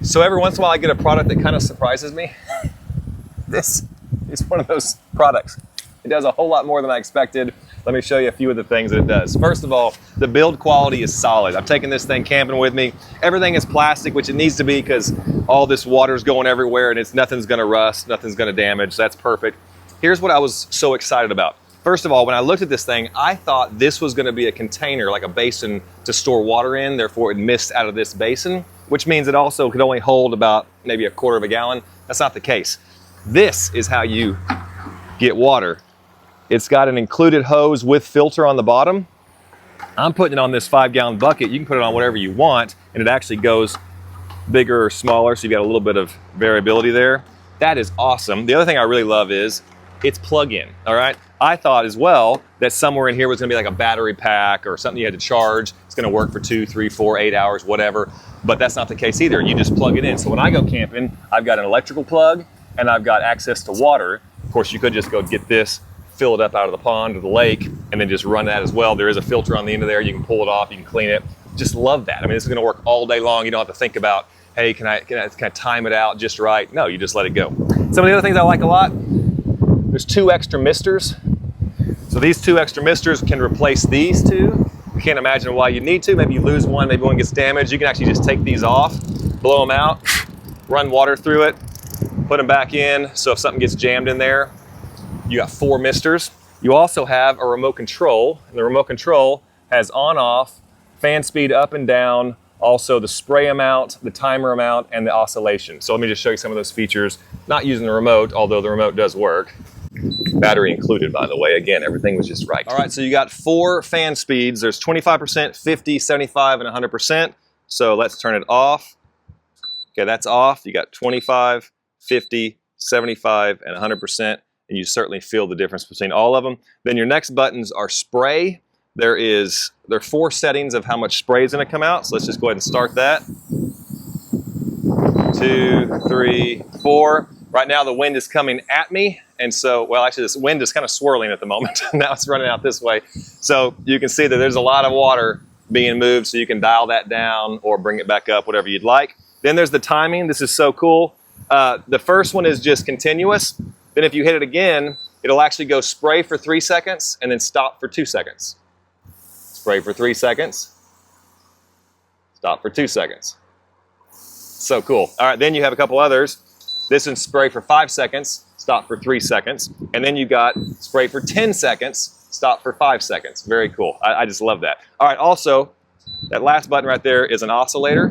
So every once in a while I get a product that kind of surprises me. This is one of those products. It does a whole lot more than I expected. Let me show you a few of the things that it does. First of all, the build quality is solid. I'm taking this thing camping with me. Everything is plastic, which it needs to be because all this water is going everywhere and nothing's gonna rust, nothing's gonna damage. That's perfect. Here's what I was so excited about. First of all, when I looked at this thing, I thought this was gonna be a container, like a basin to store water in, therefore it missed out of this basin, which means it also could only hold about maybe 1/4 of a gallon. That's not the case. This is how you get water. It's got an included hose with filter on the bottom. I'm putting it on this 5-gallon bucket. You can put it on whatever you want, and it actually goes bigger or smaller, so you got a little bit of variability there. That is awesome. The other thing I really love is it's plug-in, all right? I thought as well that somewhere in here was gonna be like a battery pack or something you had to charge. It's gonna work for 2, 3, 4, 8 hours, whatever, but that's not the case either. You just plug it in. So when I go camping, I've got an electrical plug and I've got access to water. Of course, you could just go get this, fill it up out of the pond or the lake, and then just run that as well. There is a filter on the end of there. You can pull it off, you can clean it. Just love that. I mean, this is gonna work all day long. You don't have to think about, hey, can I time it out just right? No, you just let it go. Some of the other things I like a lot, there's 2 extra misters. So these 2 extra misters can replace these 2. You can't imagine why you need to. Maybe you lose one, maybe one gets damaged. You can actually just take these off, blow them out, run water through it, put them back in. So if something gets jammed in there, you got 4 misters. You also have a remote control, and the remote control has on-off, fan speed up and down, also the spray amount, the timer amount, and the oscillation. So let me just show you some of those features, not using the remote, although the remote does work. Battery included, by the way. Again, everything was just right. All right, so you got 4 fan speeds. There's 25%, 50, 75, and 100%. So let's turn it off. Okay, that's off. You got 25, 50, 75, and 100%. And you certainly feel the difference between all of them. Then your next buttons are spray. There are 4 settings of how much spray is gonna come out. So let's just go ahead and start that. 2, 3, 4. Right now the wind is coming at me. And so, well, actually this wind is kind of swirling at the moment. Now it's running out this way. So you can see that there's a lot of water being moved, so you can dial that down or bring it back up, whatever you'd like. Then there's the timing. This is so cool. The first one is just continuous. Then if you hit it again, it'll actually go spray for 3 seconds and then stop for 2 seconds. Spray for 3 seconds, stop for 2 seconds. So cool. All right, then you have a couple others. This is spray for 5 seconds, stop for 3 seconds. And then you got spray for 10 seconds, stop for 5 seconds. Very cool. I just love that. All right, also, that last button right there is an oscillator.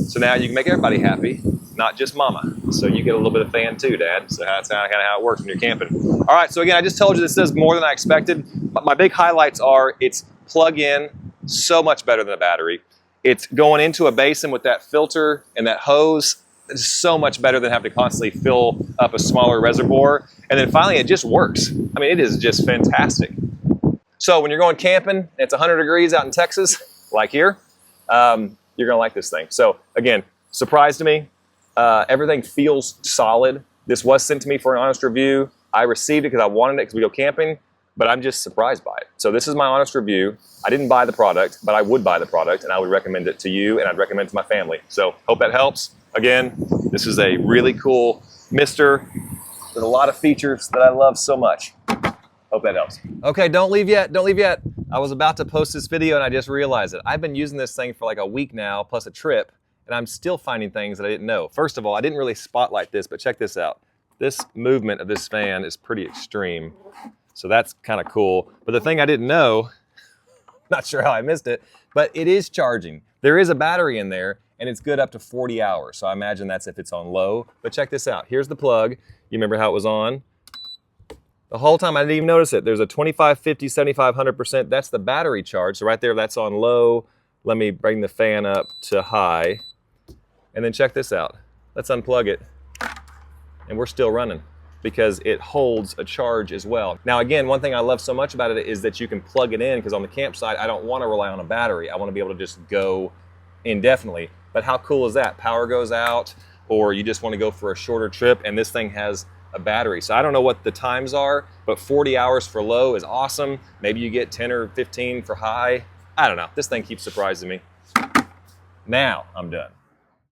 So now you can make everybody happy, not just mama. So you get a little bit of fan too, Dad. So that's kind of how it works when you're camping. All right, so again, I just told you this does more than I expected. My big highlights are it's plug-in, so much better than a battery. It's going into a basin with that filter and that hose. It's so much better than having to constantly fill up a smaller reservoir. And then finally, it just works. I mean, it is just fantastic. So when you're going camping, and it's 100 degrees out in Texas, like here, you're gonna like this thing. So again, surprise to me. Everything feels solid. This was sent to me for an honest review. I received it because I wanted it because we go camping, but I'm just surprised by it. So this is my honest review. I didn't buy the product, but I would buy the product and I would recommend it to you and I'd recommend it to my family. So hope that helps. Again, this is a really cool mister with a lot of features that I love so much. Hope that helps. Okay, don't leave yet, don't leave yet. I was about to post this video and I just realized it. I've been using this thing for like a week now, plus a trip, and I'm still finding things that I didn't know. First of all, I didn't really spotlight this, but check this out. This movement of this fan is pretty extreme. So that's kind of cool. But the thing I didn't know, not sure how I missed it, but it is charging. There is a battery in there and it's good up to 40 hours. So I imagine that's if it's on low. But check this out. Here's the plug. You remember how it was on? The whole time I didn't even notice it. There's a 25, 50, 75, 100%. That's the battery charge. So right there, that's on low. Let me bring the fan up to high. And then check this out. Let's unplug it. And we're still running because it holds a charge as well. Now again, one thing I love so much about it is that you can plug it in, because on the campsite, I don't want to rely on a battery. I want to be able to just go indefinitely. But how cool is that? Power goes out, or you just want to go for a shorter trip and this thing has a battery. So I don't know what the times are, but 40 hours for low is awesome. Maybe you get 10 or 15 for high. I don't know. This thing keeps surprising me. Now I'm done.